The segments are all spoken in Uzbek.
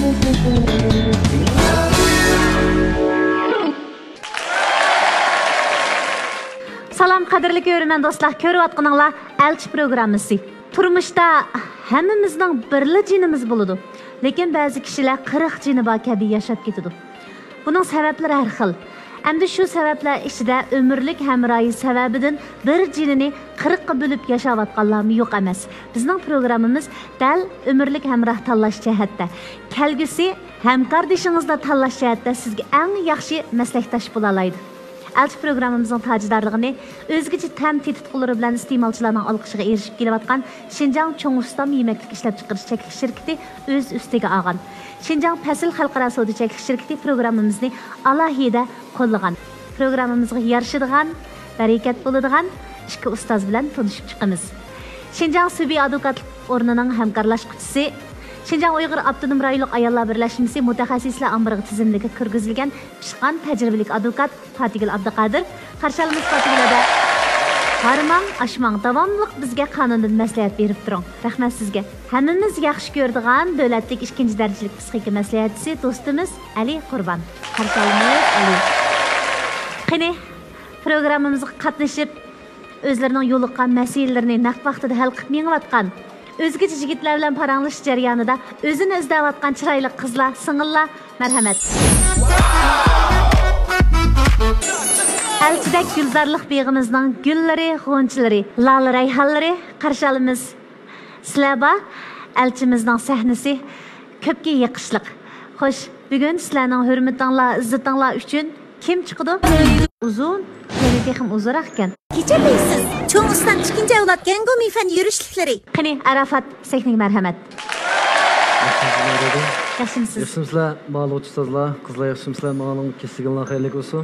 Salam qadrli ko'rman do'stlar, ko'rayotganinglar Elchi programmasi. Turmuşda hammamizning birli jinimiz bo'ladi. Lekin ba'zi kishilar 40 jini bor kabi yashab ketadi. Buning sabablari har xil. Endi shu sabablar ichida umrlik hamroyi sababidan bir jinini 40 ga bo'lib yashayotganlarmi yo'q emas. Bizning programmamiz dal umrlik hamroh tanlash jihatda. Kelgusi hamkordishingizda tanlash jihatda sizga eng yaxshi maslakdosh bo'la oladi. Elchi programmamızın tacidarlığını özgücü tam tetitqulları bilen istemalçılarının alqışıga erişip kelyapkan Şinjan Çoğustam Yemeklik İşlep Çıqırış Çeklik Şirketi öz üstüge alğan. Şinjan Pasil Xalqara Savdo Çeklik Şirketi programmamızını alohida qo'llagan. Programmamızga yarışadigan, barakat bo'ladigan ikki ustoz bilan tanishib chiqamiz. Şinjan Subi Advokatlik o'rnining hamkorlashuvchisi Şinjan Uyghur Abdunum Rayonluq Ayollar Birleşmesi Mutaxassislar Ambarğı tizimligiga kirgizilgan pishqan tajribalik advokat Fatigul Abduqodir. Qarshalimiz Fatigulada Harmang, aşmang davomliq bizga qonundan maslahat berib turing. Rahmat sizga. Hammamiz yaxshi ko'radigan davlatlik ikkinchi darajalik psixika maslahatchisi do'stimiz Ali Qurban. Qarshalimiz Ali. Qani programmamizga qatnashib o'zlarining yo'liqqan masalalarini naq vaqtida hal qilib mengayotgan özgücü yigitlar bilan paranglish jarayonida o'zini izlayotgan chiroyli qizlar, singillar, marhamat. Elchidek gulzorlik beg'imizning gullari, g'o'nchalari, lol rayhonlari qarshi olamiz. Sizlar bor elchimizning sahnasi ko'pga yiqishliq. Xo'sh, bugun sizlarning hurmatinglar, izzatinglar uchun kim chiqdi? Uzun, texim uzunroq ekan. Kechirmaysiz. Cho'ng'isdan ikkinchi avlod Gango mifan yurishliklari. Qani, Arafat, sehning marhamat. Yaxshimisiz? Yaxshimizlar, ba'li ustozlar, qizlar yaxshimizlar, ma'lum kesilganlar xayrli bo'lsin.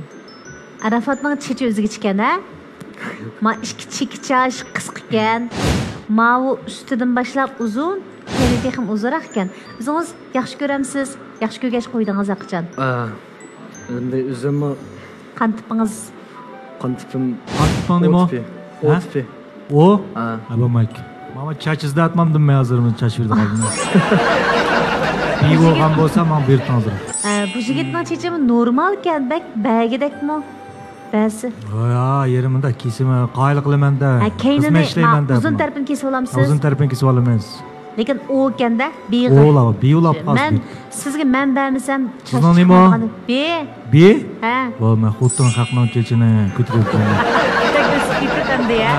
Arafatning chechi o'ziga chiqqan, ha? Ma ikki chekchash qisqa ekan. Ma u ustidan boshlab uzun, texim uzunroq ekan. O'zingiz yaxshi ko'ramsiz? Yaxshi ko'rgach qo'ydingiz aqchon. Endi o'zimmi qantipingiz qantipim nima? O'tpi. O? Abamak. Mama chach izlatmamdim men hozirmi chach berdi qoldim. Pivo ham bo'lsa men berdim hozir. Bu yigitning chechi normal ekan, bagidakmi? Basi. Ha, yerimda kesimi qayli qilaman-da. Keynini uzun tarafini kesib olamsiz. Uzun tarafini kesib olamiz. Lekin o ekanda beg'i. Beylab qoldi. Men sizga manbamisam sizning nima? Be? Ha. Vo, men xotton haqning chechini ko'taribman. Ko'tardim ya.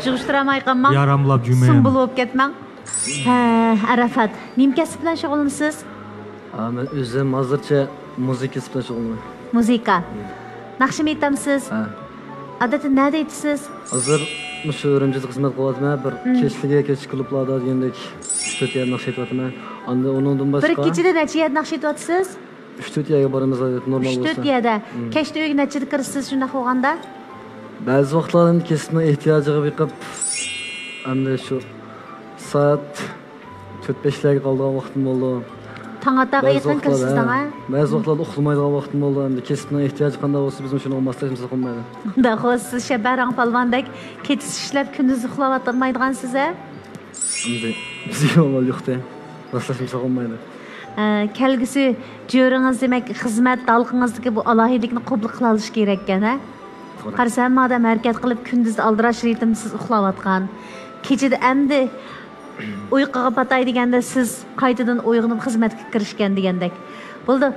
Jug'ishtiramay qolmang. Yaramlab jumayam. Sumbul bo'lib ketmang. Ha, Arafat, nima kasb bilan shug'ullanasiz? Men o'zim hozircha muzika bilan shug'ullanaman. Muzika. Naqshim aytamsiz? Ha. Odatda nima aytasiz? Hozir shu Urumchida xizmat qilyapman. Bir kechliga kech klublarda degandek 3-4 yer naqsh aytyapman. Unda uningdan boshqa bir kechida necha yer naqsh aytyapsiz? 3-4 yerga boramiz, normal bo'lsa. 3-4 yerda. Kechda uyga nechida kirasiz shunda qolganda? Ba'zi vaqtlarda kesibning ehtiyojiga biqib, endi shu soat 4-5 larga qolgan vaqtim bo'ldi. Tong ataga yaqin kirsizdan, ha? Ba'zi vaqtlarda uxlamaydigan vaqtim bo'ldi. Endi kesibning ehtiyoji qanday bo'lsa, biz shuni olmasligimiz qolmaydi. Unda siz Shabarang palvondek kechis ishlab kunduz uxlayotmaydigansiz, ha? Endi bizga amal yo'q-da. Maslashimiz qolmaydi. Kelgusi jo'ringiz demak xizmat dalqingizdagi bu alohilikni qabul qila olish kerak ekan, ha? Qarasam, odam harakat qilib kunduz aldirash ritmsiz uxlayotgan. Kechida endi uyquga patay deganda siz qaytadan uyg'onib xizmatga kirishgan degandek. Bo'ldi.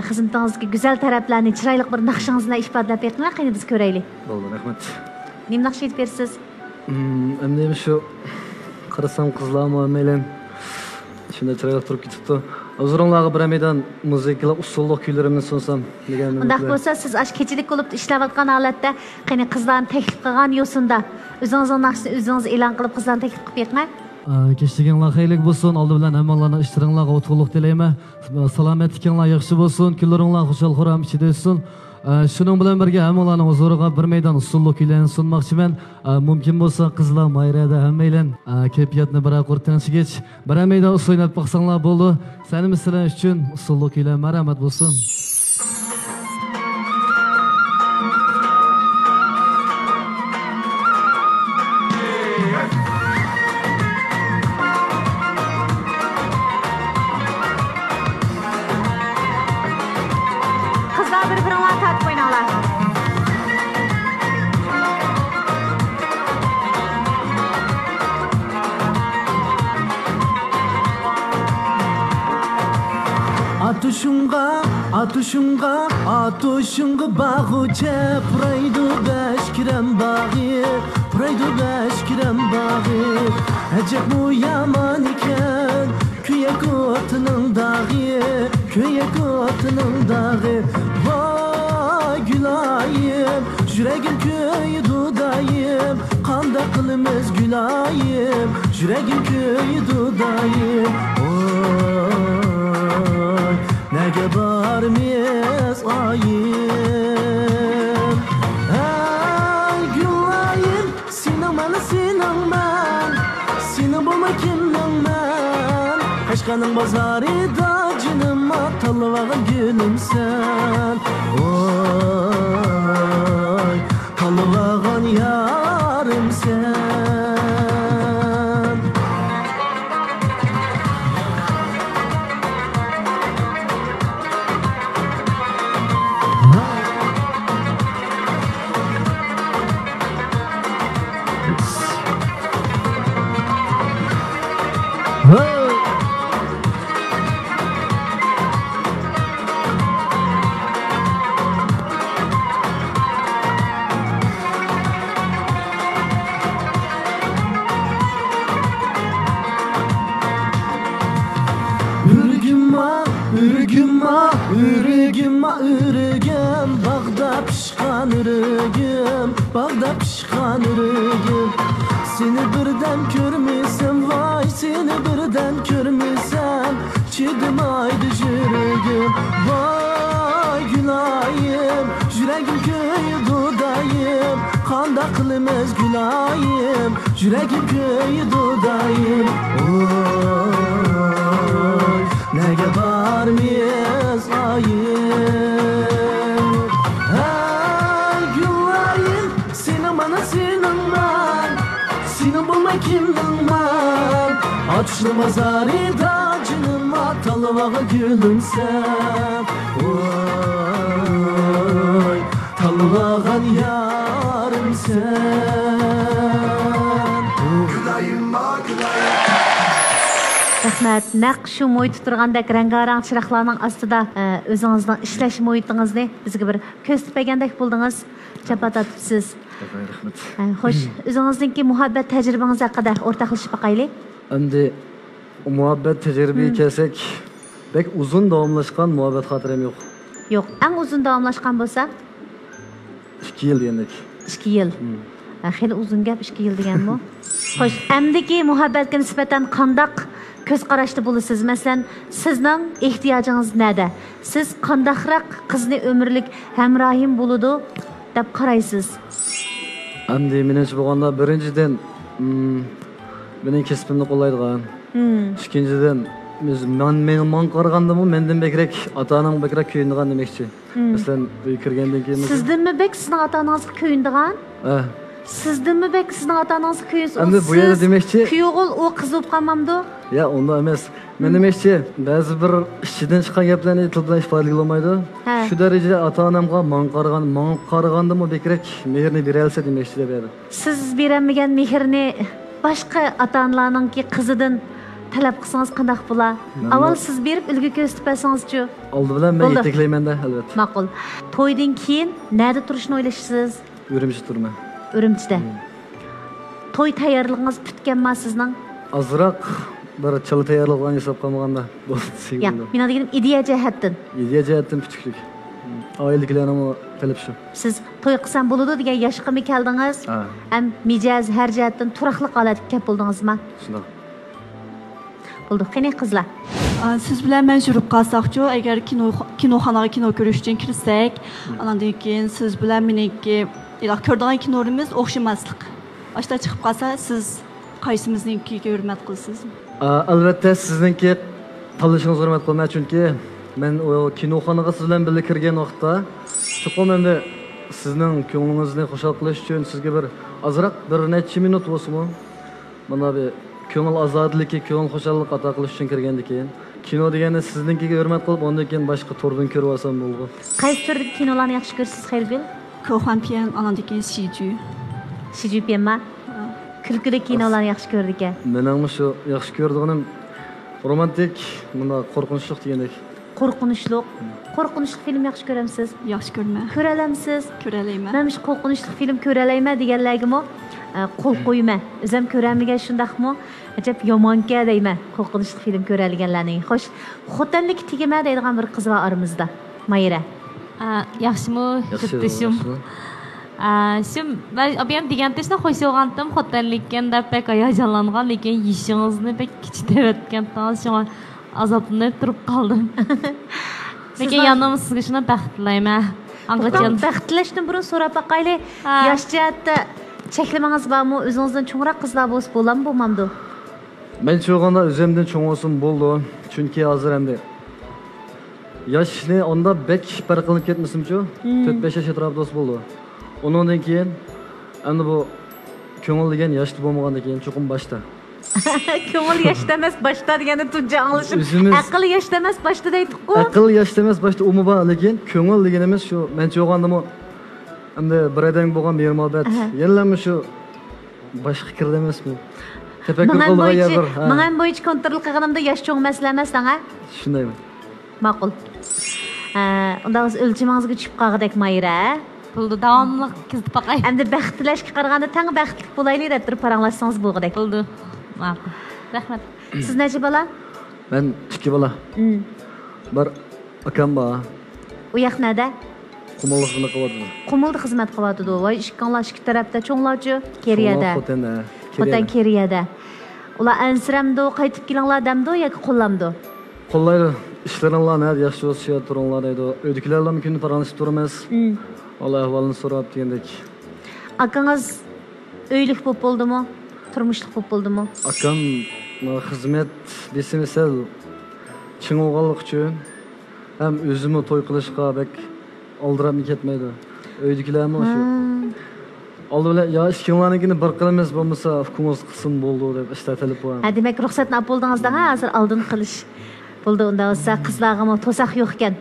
Xizmatingizga go'zal taraflarni, chiroyli bir naqshingizni ifodalab beringlar, qani biz ko'raylik. Bo'ldi, rahmat. Nima naqsh aytib bersiz? Endi shu qarasam qizlarmi, meylan shunda chiroyli turib ketibdi. O'zingizlarga bir meydan muzikalar usulli kuylarimni sunsam degandim. Undaq bo'lsa, siz ash kechilik bo'lib ishlayotgan holatda, qani qizlarni taklif qilgan yo'sinda o'zingizning naqshni o'zingiz e'lon qilib qizlarni taklif qilib beringlar. Kechliginglar xayrli bo'lsin. Oldi bilan hammalarning ishtiringlarga o'tqinlik tilayman. Salomatliginglar yaxshi bo'lsin, kunlaringlar xushal xuram ichida o'tsin. Shuning bilan birga hammalarning huzuriga bir maydon usulli kuylarni sunmoqchiman. Mumkin bo'lsa qizlar mayrada hammaylar kayfiyatni bir tinchigach, bir maydon usul o'ynab boqsanglar bo'ldi. Sanim sizlar uchun usulli kuylar marhamat bo'lsin. Tırnağa tatip oynayalım. Atuşunga bağıca Praydu beşkirem bağı Ecek bu yaman iken Köye kotının dağı Vay gülayim Yüreğim köyü dudayım Kanda kılımız gülayim Yüreğim köyü dudayım Oy Nege barmez ayım Ay gülayım Sinemalı sinanman Seni bulma kimden ben Kaşkanın bazarı da Cınıma talıvağın gülüm sen Oy Talıvağın yarım sen Ürgüm Bağda pişkan ürgüm Seni birden körmüsem vay Seni birden körmüsem Çidim aydı jürgüm Vay gülayım Yüreğim köyü dudayım Kanda kılımız gülayım Yüreğim köyü dudayım Oy Nege barmıyız ayım Ay gülayım Seni bana sinanman Seni bulma kimden ben Açlı mazarı da Cınıma talıvağı gülüm sen Oy Talıvağın yarım sen Gülayım gülayım Rahmat, naq shu muhit turgandek rangarang chiroqlarning ostida o'zingizning ishlash muhitingizni bizga bir ko'z tipagandek bo'ldingiz. Chapata tutibsiz. Rahmat. Xo'sh, o'zingizningki muhabbat tajribangiz haqida o'rtoqlashib boqaylik. Endi muhabbet tecrübeyi kelsek pek uzun davomlashgan muhabbet xotiram yo'q. Yo'q, eng uzun davomlashgan bo'lsa 2 yil degandek. 2 yil. Xeyli uzun gap 2 yil deganmi? Xo'sh, amdiki muhabbatga nisbatan qandaq ko'z qarashda bo'lasiz? Masalan, sizning ehtiyojingiz nada? Siz qandaqroq qizni umrlik hamrohim bo'ladi deb qaraysiz? Endi menimcha bo'lganda birinchidan mening kasbimni qo'llaydigan. Ikkinchidan men qaragandimi mendan bekrak ota-onam bekrak kuyindigan demoqchi. Masalan, uy kirgandan keyin Sizdanmi bek sizning ota-onangiz kuyindigan? Sizdanmi bek sizning ota-onangiz kuyinsiz? Endi bu yerda demoqchi, kuyog'il u qiz bo'lib qolmamdi? Ya onda emas. Men demoqchi, ba'zi bir ichidan chiqqan gaplarni til bilan ifodalay olmaydi. Shu darajada ota-onamga men qaragandimi bekrak mehrni bera olsa demoqchi deb edi. Siz beramagan mehrni boshqa ota-onalarningki qizidan talab qilsangiz qanday bo'lar? Avval siz berib ulgu ko'rsatib bersangiz-chi. Oldi bilan men yetaklayman-da, albatta. Ma'qul. To'ydan keyin nerda turishni o'ylashsiz? Urumchi turman. Urumchida. To'y tayyorligingiz bitganmi sizning? Azroq bir chil tayyorlig'ini hisob qilmaganda bo'ldi. Yo'q, men deganim ideya jihatdan. Ideya jihatdan putuklik. Oilaliklarning talab shu. Siz to'y qilsam bo'ladi degan yoshga mi keldingiz? Ham mijoz har jihatdan turaqli holatga kelib bo'ldingizmi? Shunday. Bo'ldi, qani qizlar. Siz bilan men yurib qolsaqchu, agar kinoxonaga kino ko'rish uchun kirsak, andan keyin siz bilan meniki ko'radigan kinorimiz o'xshamaslik. Ashta chiqib qolsa, siz qaysimizningkiga hurmat qilsizmi? Albatta sizningki tanlashingiz hurmat qilmayman, chunki men o kinoxonaga siz bilan birga kirgan vaqtda chuqur endi sizning ko'nglingizni xushal qilish uchun sizga bir azroq bir necha minut bo'lsin, mana bu ko'ngil ozodligi, ko'ngil xushallik ato qilish uchun kirgandan keyin kino deganda siznikiga hurmat qilib, ondan keyin boshqa to'rdan ko'rib olsam bo'ldi. Qaysi turdagi kinolarni yaxshi ko'rasiz, Xayrgul? 科幻片，andan keyin 喜剧。 Shijupyanma. Kulkili kinolarni yaxshi ko'rdi ekan. Meningmi shu yaxshi ko'rdiganim romantik, bunda qo'rqinchli degandek. Qo'rqinchli film yaxshi ko'ramsiz? Yaxshi ko'raman. Ko'ra olamsiz? Ko'ra olaman. Men shu qo'rqinchli film ko'ra olaman deganlargimi qo'l qo'yma. O'zim ko'ramigan shundaqmi? Ajab yomonka deyman. Qo'rqinchli film ko'ra olganlarning. Xo'sh, xotinlik tegima deydigan bir qiz bor aramizda. Mayra. Yaxshimi? Yurtdoshim. Şimdi ben abim digantishni xo'sh olgandim, xotinlikdan deb pek hayajonlangan, lekin yishingizni pek kichitayotgandan so'ng azoblanib turib qoldim. Lekin yanım sizga shuni baxt tilayman. Anglachan baxt tilashdan burun so'rab baqayli. Yosh jihatda cheklamangiz bormi? O'zingizdan cho'ngroq qizlar bo'lsa bo'ladimi, bo'lmamdi? Men cho'g'anda o'zimdan cho'ng olsin bo'ldi. Chunki hozir endi yoshni onda bek farq qilib ketmasimchu, 4-5 yosh atrofida bo'ldi. Ondan keyin endi bu ko'ngil degan yoshda bo'lmagandan keyin cho'qim boshda. Ko'ngil yoshda emas, boshda degani tunja anglashim. Aql yoshda emas, boshda deydi-ku. Aql yoshda emas, boshda umuman bor, lekin ko'ngil deganimiz shu. Men cho'g'andimi endi bir aydan bo'lgan mehr-muhabbat. Yellanmi shu boshqa fikrda emasmi? Tafakkur qildigan yer bir. Men bo'yicha kontrol qilganimda yosh cho'ng masala emas, ha? Shundaymi? Ma'qul. Unda o'z o'lchamingizga tushib qolgandek Mayra. Buldu davamlı kizdi bakay. Endi baxt tilashga qaraganda tang baxtli bo'laylik deb turib paranglashsangiz bo'lgandek. Buldu. Ma'qul. Rahmat. Siz necha bola? Men 2 bola. Bir akam bor. U yoqnada? Qumulda xizmat qilyapti. Qumulda xizmat qilyapti. Voy, ikki tarafda cho'nglarchi Keriyada. Xotin Keriyada. Ular ansramdi, qaytib kelinglar demdi yoki qo'llamdi? Qo'llaydi. İşlerinle yaxshi bo'lsa turinglar deydi. Uydagilarla mumkin paranglashib turamiz. Alloh ahvolini so'rab degandek. Akangiz uylik bo'lib bo'ldimi? Turmushlik bo'lib bo'ldimi? Akam xizmat desam sal ching o'g'illik uchun ham o'zimni to'y qilishga bek oldirab ketmaydi. Uydagilarmi shu. Oldi bilan yo ishkinglarnikini bir qilamiz bo'lmasa hukumat qilsin bo'ldi deb ishlatilib qo'ygan. Demak ruxsatni olib bo'ldingizda hozir oldin qilish. Bo'ldi, unda olsa qizlarga to'saq yo'q ekan.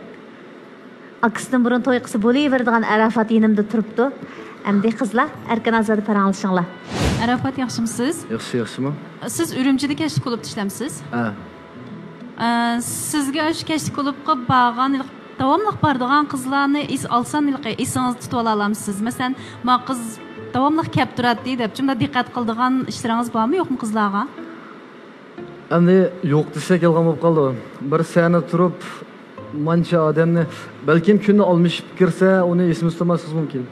Akisidan burun to'y qilsa bo'laveradigan Arafat yenimda turibdi. Endi qizlar erkin azada paranglashinglar. Arafat yaxshimisiz? Yaxshimi? Siz Urumchida kashf klubda ishlamsiz? Ha. Sizga shu kashf klubga borgan davomli boradigan qizlarni olsam, esingizni tutib ola olamsiz? Masalan, ma qiz davomli kelib turadi deb, shunda diqqat qiladigan ishlaringiz bormi, yo'qmi qizlarga? Endi yo'q desa kelgan bo'lib qoldi. Bir sani turib, mancha odamni balkim kunni almishib kirsa, uni esimiz tutmasimiz mumkin.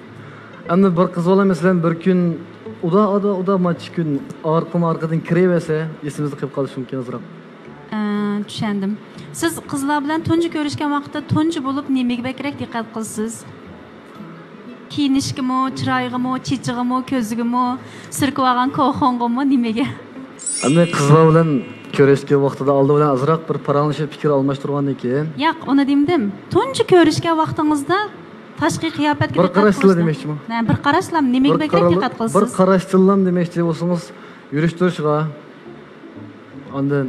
Endi bir qiz bola masalan bir kun uda mancha kun orqadan kiraversa, esimizda qolib qolishi mumkin azroq. Tushundim. Siz qizlar bilan tunji ko'rishgan vaqtda tunji bo'lib nimaga bakrak diqqat qilsiz? Kiyinishgami, chiroygimi, chichig'imi, ko'zigimi, sirkib olgan ko'xongimi, nimaga? Endi qizlar bilan ko'rishgan vaqtida oldi bilan azroq bir paranglashib fikr almashtirgandan keyin. Yo'q, uni demdim. Tunji ko'rishgan vaqtingizda tashqi qiyofatga bir qarashlar demoqchimi? Bir qarashlar nimaga bakrak diqqat qilsiz? Bir qarashlar demoqchi bo'lsangiz, yurish turishga. Ondan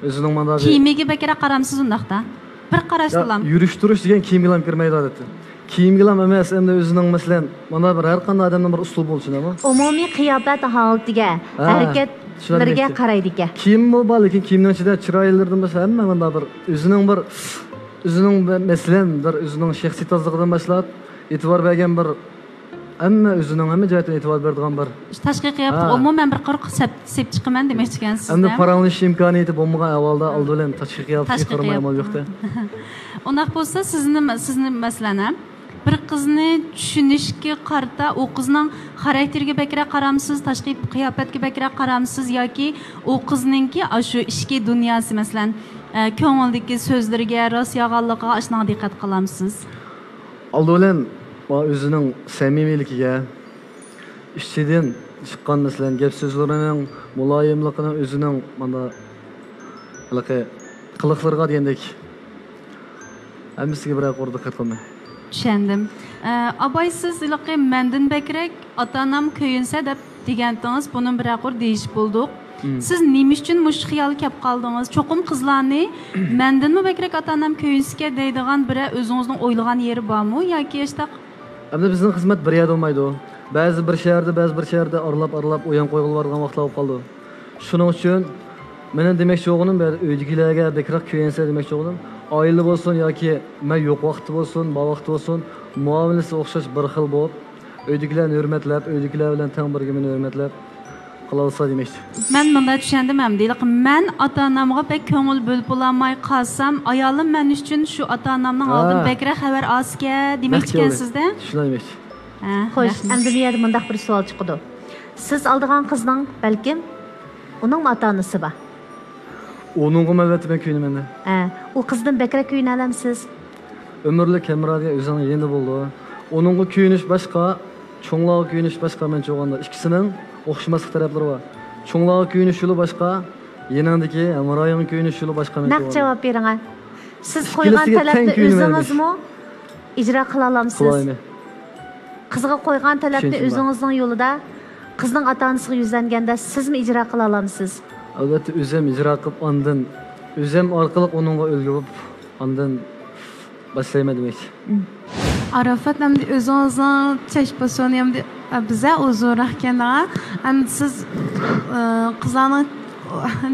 o'zining mandagi kiyimiga bakrak qaramsiz undaqda. Bir qarashlar. Yurish turish degan kiyimga ham kirmaydi odatda. Kiyimga ham emas, endi o'zining masalan, mana bir har qanday odamning bir uslubi bo'lsin-mi? Umumiy qiyofat holatiga, harakat birga qaraydi ekan. Kiyim bor, lekin kiyimning ichida chiroylilardan bo'lsa hamma mana bir o'zining masalan bir o'zining shaxsiy tozaligidan boshlab e'tibor bergan bir hamma o'zining hamma joyidan e'tibor beradigan bir tashqi qiyofat umuman bir quruq sep chiqaman demoqchi ekansiz. Endi paranglish imkoniyati bo'lmagan ahvolda oldi bilan tashqi qiyofatga qarama amal yo'qda. Undaq bo'lsa sizni masalan bir qizni tushunishga qarata u qizning xarakteriga bakrak qaramsiz, tashqi qiyofatga bakrak qaramsiz yoki u qizningki shu ishki dunyosi masalan ko'ngildagi so'zlariga, rost yolg'onligiga ashuna diqqat qilamsiz? Oldi bilan o'zining samimiyligiga, ishchidan chiqqan masalan gap so'zlarining muloyimligining o'zining mana qiliqlarga degandek hammasiga bir qo'rda diqqat qilmay. Tushundim. Abay siz mendan bakrak ota-onam ko'yinsa deb degantingiz buni bir qo'r deyish bo'ldik. Siz nima uchun mush xiyolga kelib qoldingiz? Cho'qim qizlarni mendanmi bakrak ota-onam ko'yinishga deydigan biri o'zingizning o'ylagan yeri bormi yoki işte Endi bizning xizmat bir yerda bo'lmaydi. Ba'zi bir shaharda aralab o'yin qo'yilib borgan vaqtlar bo'lib qoldi. Shuning uchun meni demoqchi o'g'lim uydagilarga bekroq ko'yinsa demoqchi o'g'lim, oila bo'lsin yoki men yo'q vaqti bo'lsin, bor vaqti bo'lsin, muomalasi o'xshash bir xil bo'lib, uydagilarni hurmatlab, uydagilar bilan teng birga meni hurmatlab qilolsa demoqchi. Men bunda tushundim ham deylik. Men ota-onamga pek ko'ngil bo'lib bo'lmay qolsam, ayolim men uchun shu ota-onamning oldin bekroq xabar olsa demoqchi ekansizda? Tushunaymoqchi. Xo'sh, endi bu yerda mundaq bir savol chiqdi. Siz oldigan qizning balkim uning ota-onasi bor. Onunga albatta men kuyunaman. U qizdan bekroq kuyuna olamsiz. Ömürlük Emradiye o'zining yeni bo'ldi. Onunga kuyunish boshqa, cho'nglarga kuyunish boshqa men cho'g'anda. Ikkisining o'xshamaslik taraflari bor. Cho'nglarga kuyunish yo'li boshqa, yenindagi Emradiyening kuyunish yo'li boshqa men cho'g'anda. Naq javob bering. Siz qo'ygan talabni o'zingizmi ijro qila olamsiz? Qizga qo'ygan talabni o'zingizning yo'lida qizning ota-onasiga yuzlanganda sizmi ijro qila olamsiz? Albatta o'zim ijro qilib ondan o'zim orqali onunga ulgu bo'lib ondan başlayma demek. Arafat hem de özünüzün çeşbasını hem de bize uzunrakken hem siz kızlarının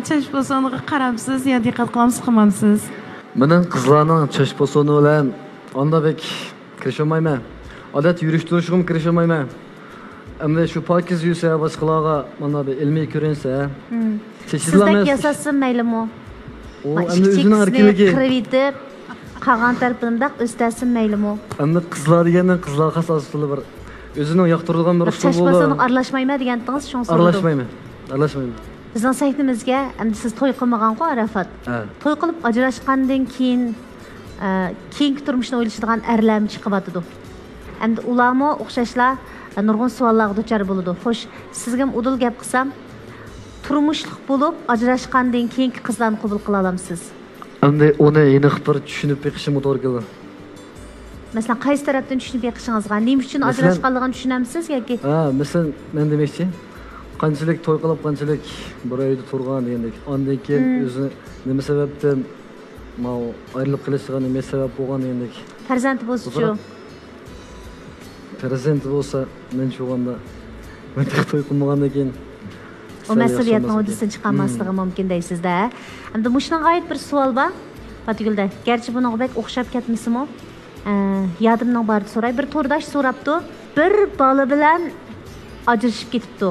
çeşbasını karamsız ya dikkat kılmamsız. Benim kızlarının çeşbasını olan onda pek kirişemayman. Adet yürüyüştürüşüm kirişemayman. Hem de şu pakiz yüzse başkalarına bana bir ilmi görünse. Sizdek yasasın meylim o. O hem de özünün erkeliği. Kırıvitip Qagan tarafındaq östəsin meylim o. Endi qizlar degenden qizlar xas asılı bir özünün yaqtırılgan bir usul bo'ldi. Çeşbasını arlaşmayma degandingiz, şunu so'radim. Arlaşmayman. Bizning saytimizga endi siz to'y qilmagan-ku Arafat. To'y qilib ajrashgandan keyin keyingi turmushni o'ylashadigan erlarmi chiqyapti. Endi ularmi o'xshashlar nurg'un savollarga duchor bo'ladi. Xo'sh, sizga udul gap qilsam, turmushlik bo'lib ajrashgandan keyingi qizlarni qabul qila olamsiz? Endi onu aniq bir tushunib beqishim to'g'ri keladi. Masalan, qaysi tarafdan tushunib beqishingizga, nima uchun ajrashganligini tushunamsiz yoki? Masalan, men demoqchi, qanchalik to'y qilib, qanchalik bir uyda turgan degandek, ondan keyin o'zini nima sababdan ayrilib qilishga nima sabab bo'lgan degandek. Farzand bo'lsa-chi? Farzand bo'lsa, men cho'g'anda men to'y qilmagandan keyin o mas'uliyatni o'zidan chiqarmasligi mumkin deysizda. Endi mushunga oid bir savol bor. Fatgulda, garchi bunga bek o'xshab ketmasimi? Yadimning borida so'ray. Bir to'rdosh so'rabdi. Bir bola bilan ajrashib ketibdi.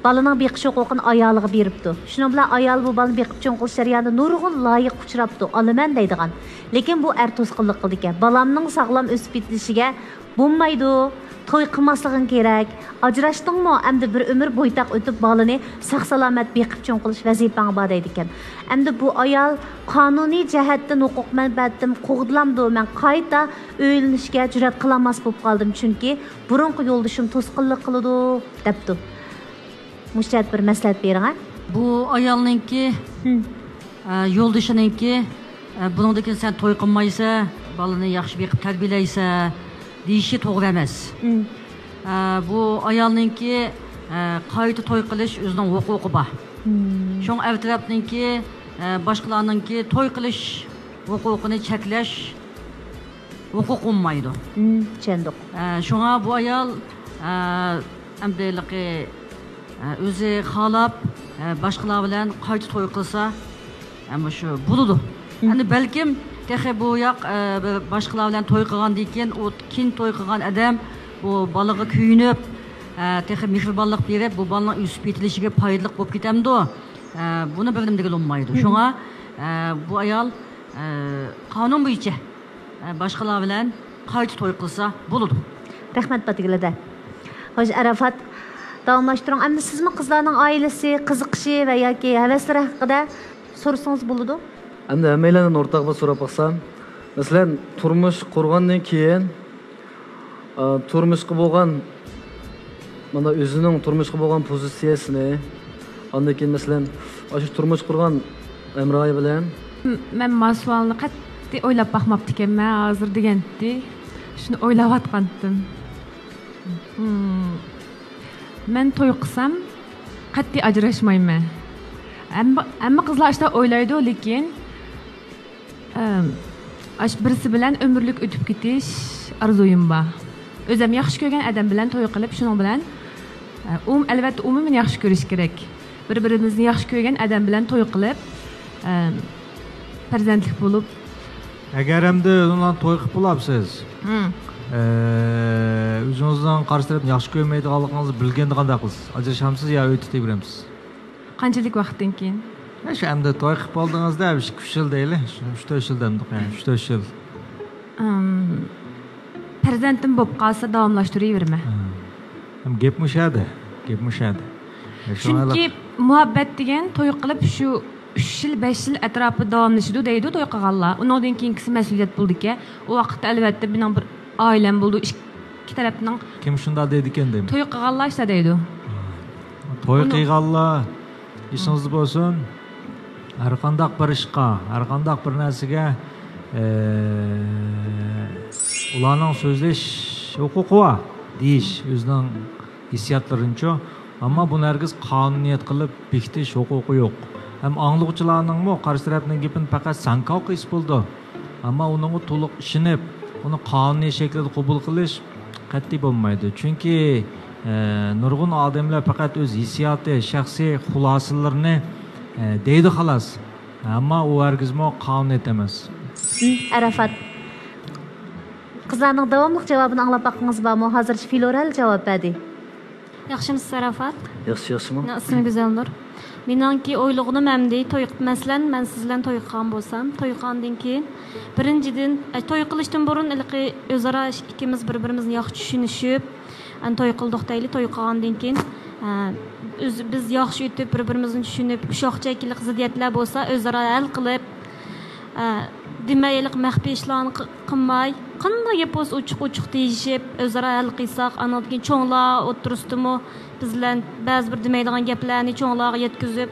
Balaning beqish huquqini ayoliga beribdi. Shuning bilan ayol bu balani beqib cho'ng qilish jarayonida nurg'un loyiq uchrabdi. Olaman deydigan. Lekin bu to'sqinlik qildi ekan. Balamning sog'lom o'sib ketishiga bo'lmaydi. To'y qilmasliging kerak. Ajrashdingmi? Endi bir umr bo'ytaq o'tib balani sog' salomat beqib cho'ng qilish vazifang bor deydi ekan. Endi bu ayol qonuniy jihatdan huquq manfaatim qo'g'dilamdi. Men qayta o'ylanishga jur'at qilolmas bo'lib qoldim, chunki burunqi yo'ldoshim to'sqinlik qiladi, debdi. Müştəd bir məsləhət verin. Bu ayolninki, yo'ldoshininki, buningdan keyin sen to'y qilmaysa, balani yaxshi beqib tarbiyalaysa, deyishi to'g'ri emas. Bu ayolninki qayta to'y qilish o'zining huquqi bor. Shuning avtarafninki, boshqalarninki to'y qilish huquqini cheklash huquq olmaydi. Tushundik. Shunga bu ayol amdiliqi o'zi xalab boshqalar bilan qayta to'y qilsa, ama shu bo'ladi. Endi balkim texi bu yoq boshqalar bilan to'y qilgandan keyin u keyin to'y qilgan odam bu bolaga kuyinib, texi mehribonlik berib, bu bolaning o'sib ketilishiga foydali bo'lib ketamdi. Buni bildim degan olmaydi. Shunga bu ayol qonun bo'yicha boshqalar bilan qayta to'y qilsa bo'ladi. Rahmat Batigilada. Xo'sh, Arafat, davomlashtiring. Endi sizmi qizlarning oilasi, qiziqishi va yoki havaslari haqida so'rasangiz bo'ladi? Endi hammalardan o'rtaq bir so'rab qo'ysam, masalan, turmush qurgandan keyin turmushga bo'lgan mana o'zining turmushga bo'lgan pozitsiyasini, ondan keyin masalan, o'sha turmush qurgan Emroy bilan men mas'ulni qat'iy o'ylab baxmabdi ekanman hozir degandi. Shuni o'ylayotgandim. Men to'y qilsam, qat'iy ajrashmayman. Hamma qizlar ishda o'ylaydi, lekin birisi bilan umrlik o'tib ketish arzuyim bor. O'zim yaxshi ko'rgan odam bilan to'y qilib, shuning bilan albatta umuman yaxshi ko'rish kerak. Bir-birimizni yaxshi ko'rgan odam bilan to'y qilib, farzandlik bo'lib. Agar hamda undan to'y qilib bo'lasiz. O'zingizdan qarshi tarafni yaxshi ko'rmaydiganligingizni bilganda qanday qilasiz? Ajrashamsiz yo o'tib beramiz? Qanchalik vaqtdan keyin? Shu hamda to'y qilib oldingizda 2 yil deyli, 3-4 yildan, 3-4 yil. Farzandim bo'lib qolsa davomlashtiraverma. Ham gap mushadi. Chunki muhabbat degan to'y qilib shu 3 yil 5 yil atrofida davomlashadi deydi to'y qilganlar. Undan keyingisi mas'uliyat bo'ldi-ki, u vaqtda albatta mening bir oilam bo'ldi, ikki tarafning. Kim shunday deydi ekan deymi? To'y qilganlar ishda deydi. To'y qilganlar ishingiz bo'lsin. Har qanday bir ishqa, har qanday bir narsaga ularning so'zlash huquqi bor, deyish o'zining hissiyotlarincha, ammo buni hargiz qonuniyat qilib bekitish huquqi yo'q. Ham angluvchilarning qarshi tarafning gapini faqat sanqov qilib bo'ldi. Ammo uning to'liq ishinib, uni qonuniy shaklda qabul qilish qat'iy bo'lmaydi. Chunki nurg'un odamlar faqat o'z hissiyoti, shaxsiy xulosalarini deydi xolos. Ammo u hargizmo qonuniyat emas. Arafat. Qizlarning davomli javobini anglab boqqingiz bormi? Hozircha Floral javob berdi. Yaxshimisiz Arafat? Yaxshimi? Ismi Go'zalnur. Meningki o'ylig'im hamda to'y maslan men siz bilan to'y qilgan bo'lsam, to'y qilgandan keyin birinchidan to'y qilishdan burun o'zaro ikkimiz bir-birimizni yaxshi tushunishib, to'y qildik deyli, to'y qilgandan keyin biz yaxshi o'tib bir-birimizni tushunib, ushoqchaklik ziddiyatlar bo'lsa, o'zaro hal qilib, demaylik maxfiy ishlarni qilmay, qanday gap bo'lsa ochiq-ochiq deyishib, o'zaro hal qilsak, andan keyin cho'nglar o'tirishdimi, bizlar ba'zi bir demaydigan gaplarni cho'nglarga yetkazib,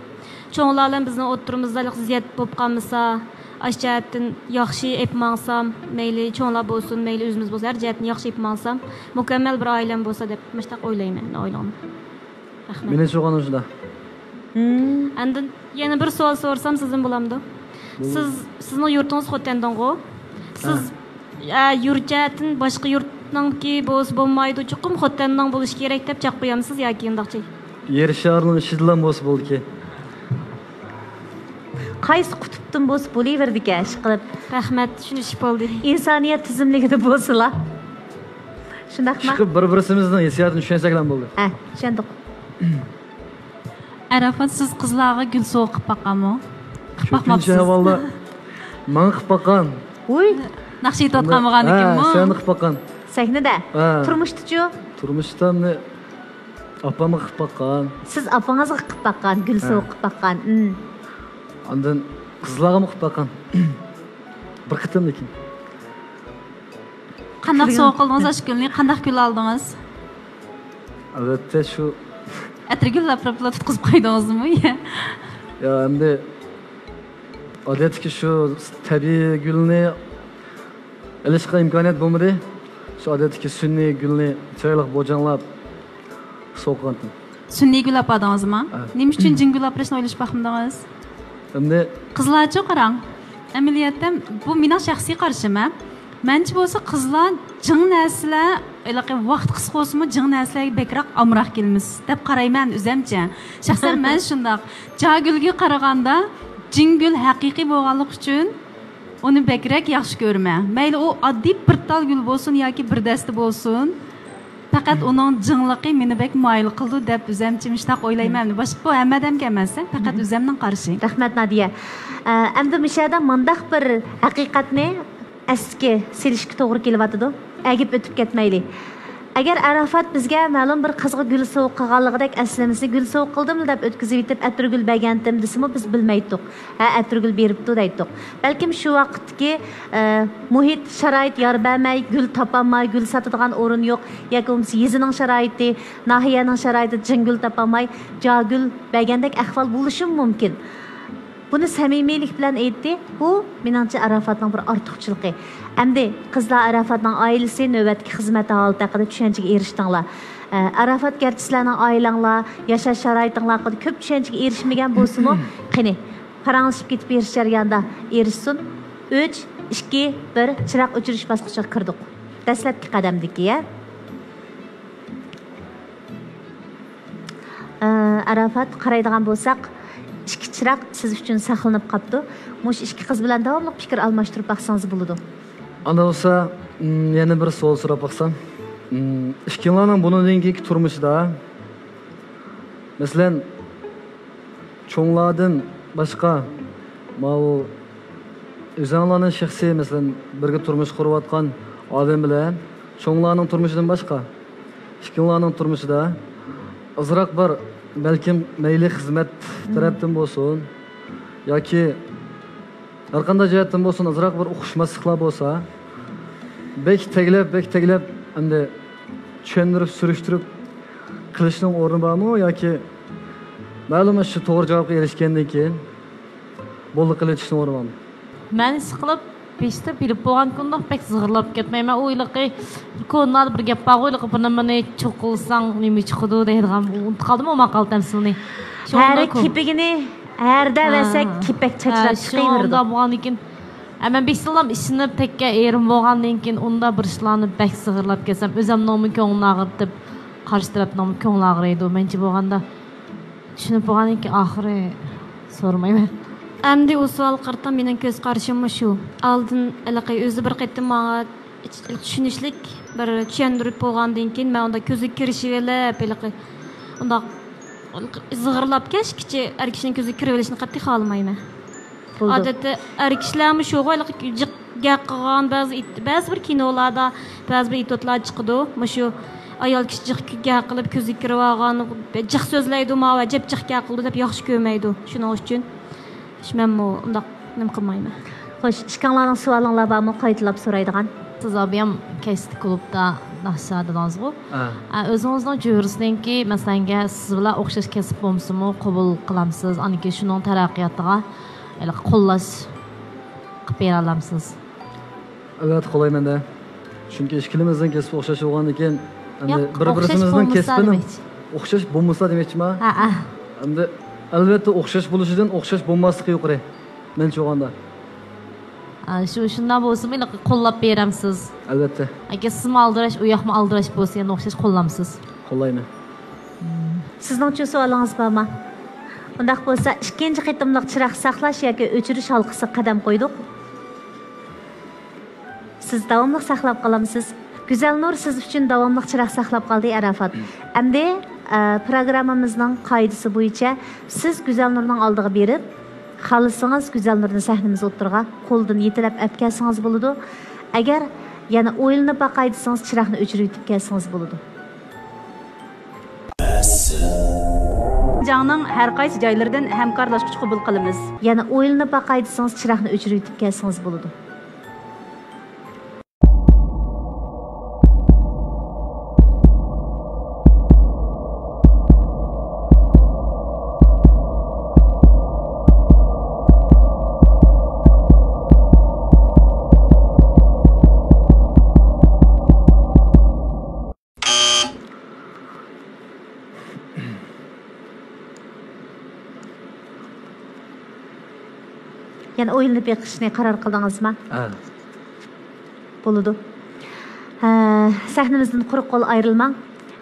cho'nglar bilan bizni o'tirimizda ziddiyat bo'lib qolmasa, ashjatdan yaxshi aytmansam, mayli cho'nglar bo'lsin, mayli o'zimiz bo'lsa, har jihatdan yaxshi aytmansam, mukammal bir oilam bo'lsa deb mushtaq o'ylayman, oilamni. Rahmat. Meni so'g'anim shunda. Endi yana bir savol so'rsam sizdan bo'lamdi? Sizning yurtingiz Xotandango. Siz yurtdan boshqa yurtningki bo'lmaydi, chuqum Xotandan bo'lish kerak deb chaq qo'yamsiz yoki undaqchi? Yer sharining ishidan bo'lsa bo'ldi-ki. Qaysi qutubdan bo'lsa bo'laverdi-ki, ish qilib. Rahmat, tushunish bo'ldi. İnsaniyat tizimligida bo'lsalar. Shundaqmi? Chiqib bir-birimizning hissiyotini tushunsak ham bo'ldi. Tushundik. Arafat, siz qizlarga gul sovg'a qilib boqqanmi? Qilib boqmabsiz. Javoblar. Men qilib boqqan. Uy, naqsh aytayotgan bo'lganligimmi? Sen qilib boqqan. Sahnada. Turmushda-chu? Turmushda opam qilib boqqan. Siz opangizga qilib boqqan, gul sovuq qilib boqqan. Ondan qizlarga qilib boqqan. Bir qitim lekin. Qanday sovuq qildingiz ashkulni? Qanday gul oldingiz? Albatta shu atirgullar propla tutqizib qo'ydingizmi? Ya endi odatki shu tabiiy gulni ilishga imkoniyat bo'lmadi. Shu odatki sun'iy gulni chiroyli bo'janlab so'qandim. Sun'iy gul opadingizmi? Nima uchun jin gul oprashni o'ylashib baqmdingiz? Endi qizlarcha qarang. Amaliyotda bu mening shaxsiy qarashim. Mencha bo'lsa qizlar jin narsalar, vaqt qisqa bo'lsa-mu jin narsalarga bekroq amroq kelamiz deb qarayman o'zimcha. Shaxsan men shundoq. Jagulga qaraganda jingul haqiqiy bo'lganligi uchun uni bekroq yaxshi ko'raman. Mayli u oddiy bir tal gul bo'lsin yoki bir dasta bo'lsin, faqat uning jinligi meni bek moyil qildi deb o'zimcha mushtaq o'ylayman. Boshqa bu hammadan emas, faqat o'zimning qarashim. Rahmat Nadiya. Endi mishada mundaq bir haqiqatni asli selishga to'g'ri kelyapti. Agib o'tib ketmaylik. Agar Arafat bizga ma'lum bir qizg'i gul sovuq qilganligidek aslamisi gul sovuq qildimmi deb o'tkazib yetib atirgul bergandim desimi biz bilmaydik. Atirgul beribdi deydik. Balkim shu vaqtki muhit sharoit yor bermay, gul topolmay, gul sotadigan o'rin yo'q, yoki bo'lmasa yezining sharoiti, nahiyaning sharoiti jingul topolmay, jagul bergandek ahvol bo'lishi mumkin. Buni samimiylik bilan aytdi. Bu meningcha Arafatning bir ortiqchiligi. Endi qizlar Arafatning oilasi navbatga xizmat holati haqida tushunchaga erishdinglar. Arafat gerçi sizlarning oilanglar, yashash sharoitinglar haqida ko'p tushunchaga erishmagan bo'lsa-mu, qani paranglashib ketib berish jarayonida erishsin. 3, 2, 1 chiroq o'chirish bosqichiga kirdik. Dastlabki qadamdagi ya. Arafat qaraydigan bo'lsak, ikki chiroq siz uchun saqlanib qolibdi. Mush ikki qiz bilan davomli fikr almashtirib baqsangiz bo'ladi. Ana bo'lsa, yana bir savol so'rab baqsam. Ishkinglarning bundan keyingi turmushida, masalan, cho'nglardan boshqa mal o'zinglarning shaxsiy, masalan, birga turmush qurayotgan odam bilan cho'nglarning turmushidan boshqa ishkinglarning turmushida azroq bir balkim mayli xizmat tarafdan bo'lsin yoki har qanday jihatdan bo'lsin azroq bir o'xshmasliklar bo'lsa, bek teglab endi tushuntirib surishtirib qilishning o'rni bormi yoki ma'lum shu to'g'ri javobga erishgandan keyin bo'ldi qilishning o'rni bormi? Men siqilib peshta bilib bo'lgan kunda pek zig'irlab ketmayman. O'yliqi ko'nal bir gap bor, o'yliqi buni meni cho'qilsang nima chiqadi deydigan unutib qoldim o maqol tamsilni. Har kipigini harda vasak kipak chachrab chiqaverdi. Shunda bo'lgan ekan. Men besillam ishinib tekka erim bo'lgandan keyin unda bir ishlarni bek zig'irlab ketsam, o'zimning ko'nglim og'ritib, qarshi tarafning ko'ngli og'riydi. Menchi bo'lganda tushunib bo'lgandan keyin oxiri so'ramayman. Әмді осы алқарта менің көз қаршымы шу. Алдын әліқи өзі бір қетті маға түшінішлік бір түшендіріп болғандың кейін, мен онда көзі кірішівеліп, онда зығырлап кәш кіші әр кішінің көзі кірівелішін қатты қалмаймын. Адетті әр кішілерімі шоғы әліқи жүк қыған бәз бір киноларда, бәз бір итотлар чықыды. Мұшу ayol kishi jiqqa qilib ko'zi kirib olgan, jiq so'zlaydi, ma va jep jiqqa qildi deb yaxshi ko'rmaydi. Shuning uchun men undaq nima qilmayman. Xo'sh, ishkanlarning savolinglar bormi? Qaytlab so'raydigan. Siz ham qaysi klubda nashadingizmi? O'zingizning juristningki, masalan, siz bilan o'xshash kasb bo'lsa-mu, qabul qilamsiz. Aniki shuning taraqqiyotiga qo'llash qilib bera olamsiz. Evet, qo'layman-da. Chunki ishkilimizning kasbi o'xshash bo'lgandan keyin bir-birimizning kasbini o'xshash bo'lmasa demoqchiman. Endi albatta o'xshash bo'lishidan o'xshash bo'lmasligi yuqori. Men cho'g'anda. Shundan bo'lsa, meni qo'llab beramsiz. Albatta. Agar siz aldirash, u yoqni aldirash bo'lsa, yana o'xshash qo'llamsiz. Qo'llayman. Sizning savolingiz bormi? Undaq bo'lsa, ikkinchi qitimliq chiroq saqlash yoki o'chirish halqasi qadam qo'ydik. Siz davomli saqlab qolamsiz. Güzel Nur siz uchun davomli chiroq saqlab qoldi Arafat. Endi programmamizning qoidasi bo'yicha siz Güzel Nurning oldiga berib, xohlasangiz Güzel Nurni sahnamizga o'tirga qo'ldan yetilab olib kelsangiz bo'ladi. Agar yana o'yinni baqay desangiz chiroqni o'chirib yetib kelsangiz bo'ladi. Janning har qaysi joylardan hamkorlashib qabul qilamiz. Yana o'yinni baqay desangiz chiroqni o'chirib yetib kelsangiz bo'ladi. Yani o'yinni beqishni qaror qildingizmi? Bo'ladi. Sahnamizdan quruq qo'l ayrilmang.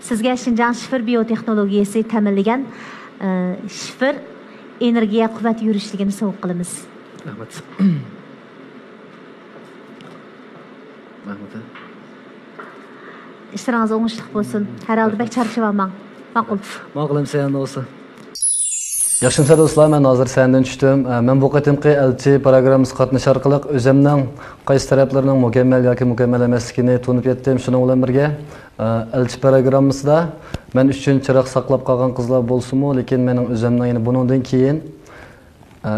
Sizga Xinjiang shifr biotexnologiyasi ta'minlagan shifr energiya quvvat yurishligini sovg'a qilamiz. Rahmat. Rahmat. İşləringiz oңushli bo'lsin. Har holda bek charchab olmang. Ma'qul. Ma'qulim sen olsa. Yaxshimsa do'stlar, men hozir sendan tushdim. Men bu qatimqi elchi programmasi qatnash orqali o'zimning qaysi taraflarning mukammal yoki mukammal emasligini tushunib yetdim. Shuning bilan birga elchi programmasida men uchun chiroq saqlab qolgan qizlar bo'lsa-mu, lekin mening o'zimning yana bundan keyin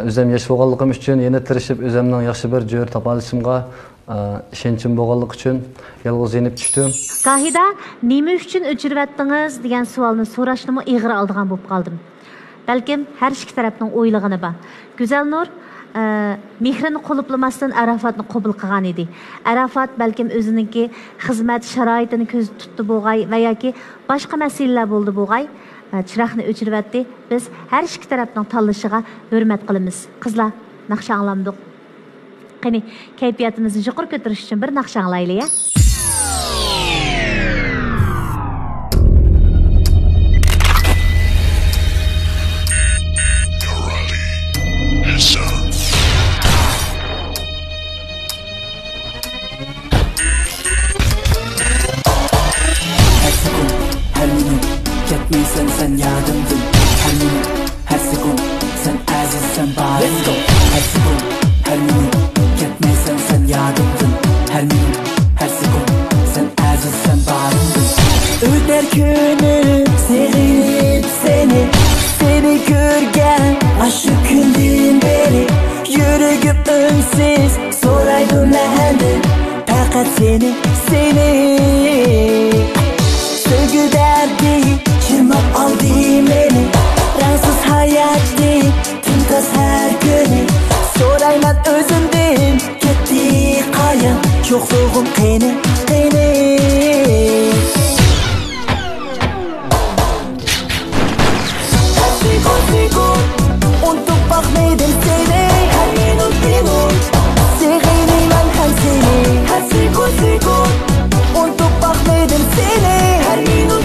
o'zim yashayotganligim uchun yana tirishib o'zimning yaxshi bir jo'r topa olishimga ishonchim bo'lganligi uchun yolg'iz yenib tushdim. Qahida nima uchun o'chirvatdingiz degan savolni so'rashni ig'ir oldigan bo'lib qoldim. Balkim har ikki tarafning o'ylig'ini bor. Güzel Nur mehrini qo'liplamasdan Arafatni qabul qilgan edi. Arafat balkim o'zininki xizmat sharoitini ko'z tutdi bo'lg'ay va yoki boshqa masalalar bo'ldi bo'lg'ay. Chiroqni o'chiribdi. Biz har ikki tarafning tanlashiga hurmat qilamiz. Qizlar, naqsha anglamdik. Qani, kayfiyatimizni yuqori ko'tarish uchun bir naqsha anglaylik-ya. Sen yardımdın her minut, her sekund. Sen aziz, sen barimdin. Her sekund, her minut. Gitmeysen sen yardımdın her minut, her sekund. Sen aziz, sen barimdin. Öter günüm sevinip seni görgen aşık günden beri. Yüreğim önsiz soraydım menden. Fakat seni sevgi derdi çırmap aldı beni. Ransız hayattı tümtaz her günü. Sorayman özümden gitti kaya. Çokluğum qeni. Her sekund unutup bakmadım seni. Her minut sevgilim hem seni. Her sekund unutup bakmadım seni. Her minut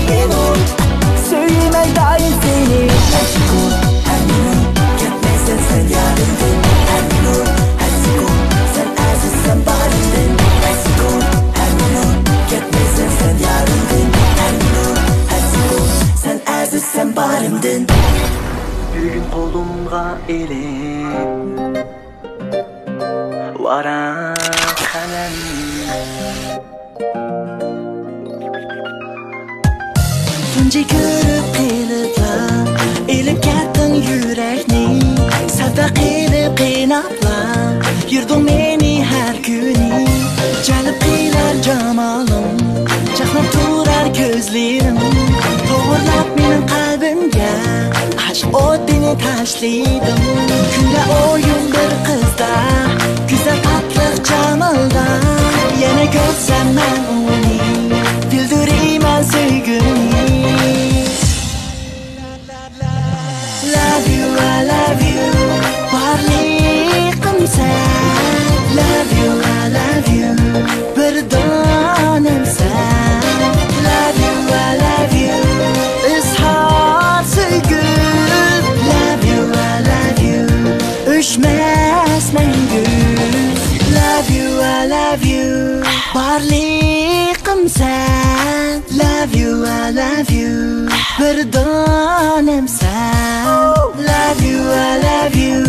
söylemem daim seni. Her sekund, her minut gitmezsen sen yardımdın. Her minut, her sekund sen aziz, sen barimdin. Her sekund, her minut gitmezsen sen yardımdın. Her minut, her sekund sen aziz, sen barimdin. Bir gün kolumga elip varan kalem. Tunca görüp kıyılıpla elip kettin yürekni. Sevda kıyılıp kıynapla yurdun beni her günü. Çalıp kıylar camalım, çaknap durar gözlerim. Doğurlap benim kalbimge aşk odini taşlaydım. Günde oyun bir kızda, güzel tatlı camalda. Yine görsem ben onu, bildireyim ben sevgimi. Love you, I love you, varlığım sen. Love you, I love you, bir tanem sen. Love you, I love you, ızhar sevgi. Love you, I love you, üşmez mengü. Love you, I love you, varlığım sen. Love you, I love you, bir tanem sen. Love you, I love you,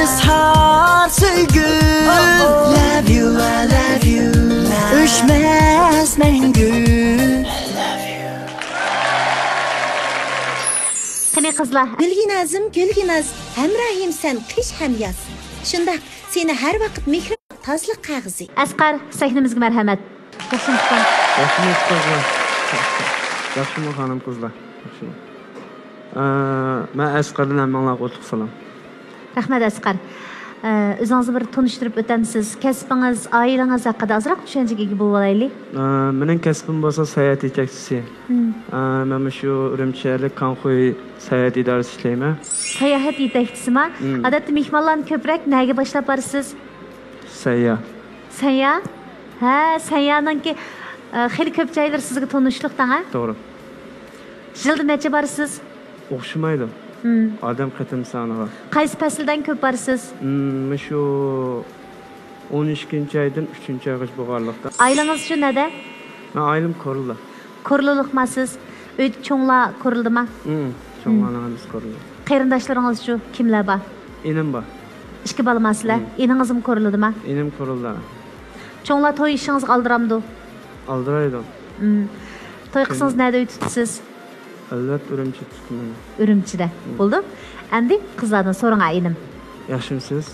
ızhar sevgi. Love you, I love you, üşmez mengü. Qani qizlar, Gülginaz, hem rahim sen qish ham yaz. Shunda seni har vaqt mehr tozlik qog'ozi. Asqar, sahnimizga marhamat. Yaxshimisiz? Yaxshimisiz qizlar? Yaxshimi xonim qizlar? Yaxshimi. Men Asqardan hammalarga qutlug' salom. Rahmat Asqar. O'zingizni bir tanishtirib o'tamsiz. Kasbingiz, oilangiz haqida ozroq tushunchaga ega bo'lib olaylik. Mening kasbim bo'lsa sayohat yetakchisi. Men shu Urumchiyalik Kanxuy sayohat idorasida ishlayman. Sayohat yetakchisimi? Odatda mehmonlarni ko'proq nega boshlab borasiz? Sayya? Ha, sayyaningki xeyli ko'p joylar sizga tanishliqdan, ha? To'g'ri. Yilda necha borasiz? O'xshamaydi. Odam qatim soniga. Qaysi fasldan ko'p borasiz? Shu 12-oydan 3-oygacha bo'lganlikda. Ailangiz shu nada? Men oilam ko'rildi. Ko'rilikmasiz. Uyda cho'nglar ko'rildimi? Cho'nglarimiz ko'rildi. Qarindoshlaringiz shu kimlar bor? Enim bor. Ikki bolamasizlar. Eningizmi ko'rildimi? Enim ko'rildi. Cho'nglar to'y ishingizga aldiramdi? Aldiraydi. To'y qilsangiz nada tutasiz? Albatta Urumchi tutmayman. Urumchida. Bo'ldi? Endi qizlardan so'rang aynim. Yaxshimisiz?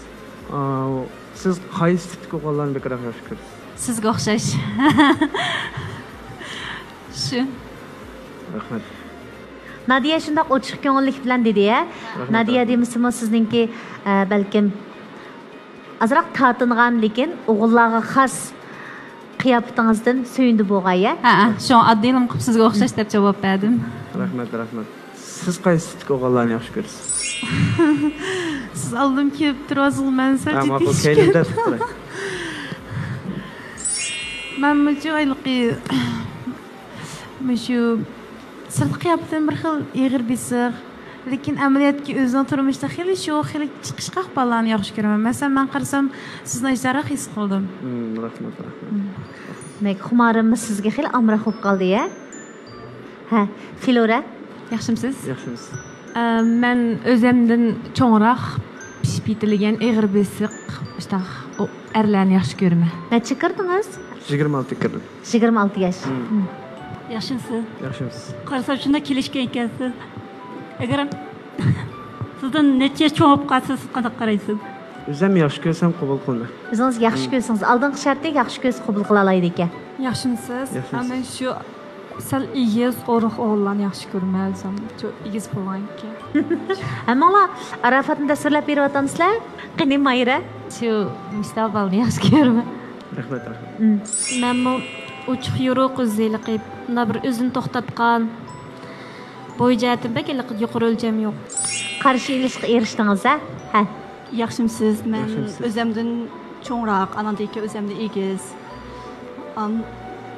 Siz qaysi tipga o'g'illarni bekorroq yaxshi ko'rasiz? Sizga o'xshash. Shu. Rahmat. Nadiya shundoq ochiq ko'ngillik bilan dedi-ya. Nadiya demisimi sizningki balkim azroq tortingan, lekin o'g'illarga xos qiyofatingizdan suyundi bo'lg'ay. Ha, shu oddiylim qilib sizga o'xshash deb javob berdim. Rahmat. Siz qaysi tip o'g'illarni yaxshi ko'rasiz? Siz aldım kelib turasiz, men sal Ama bu kelimde tutturay. Men bu aylıqi shu sirtqi qiyofatdan bir xil eg'ir besiq, lekin amaliyotga o'zining turmushda xili chiqishqaq ballarni yaxshi ko'raman. Masalan, men qarasam sizni ishtaroq his qildim. Rahmat. Demak, xumorimni sizga xil amroq bo'lib qoldi-ya? Ha, Filora, yaxshimisiz? Yaxshimisiz. Men o'zimdan cho'ngroq pishib yetilgan eg'ir besiq o erlarni yaxshi ko'raman. Necha kirdingiz? 26 kirdim. 26 yosh. Yaxshimisiz. Qarasam shunda kelishgan ekansiz. Agar sizdan necha cho'ng bo'lib qolsa, siz qanday qaraysiz? O'zim yaxshi ko'rsam qabul qildim. O'zingiz yaxshi ko'rsangiz, oldingi shartda yaxshi ko'rsa qabul qila oladi ekan. Yaxshimisiz? Men shu sal egiz o'roq o'g'illarni yaxshi ko'raman. Shu egiz bo'lgan ekan. Ammo Arafatni tasvirlab beryapsizlar. Qani Mayra? Shu mustaqbalni yaxshi ko'raman. Rahmat. Men uchiq yo'roq o'zlik qilib, bir o'zini to'xtatgan bo'yijatim bakalik yuqori o'lcham yo'q. Qarshi ilishga erishdingiz, ha? Yaxshimisiz? Men o'zimdan cho'ngroq, anandagi o'zimdan egiz.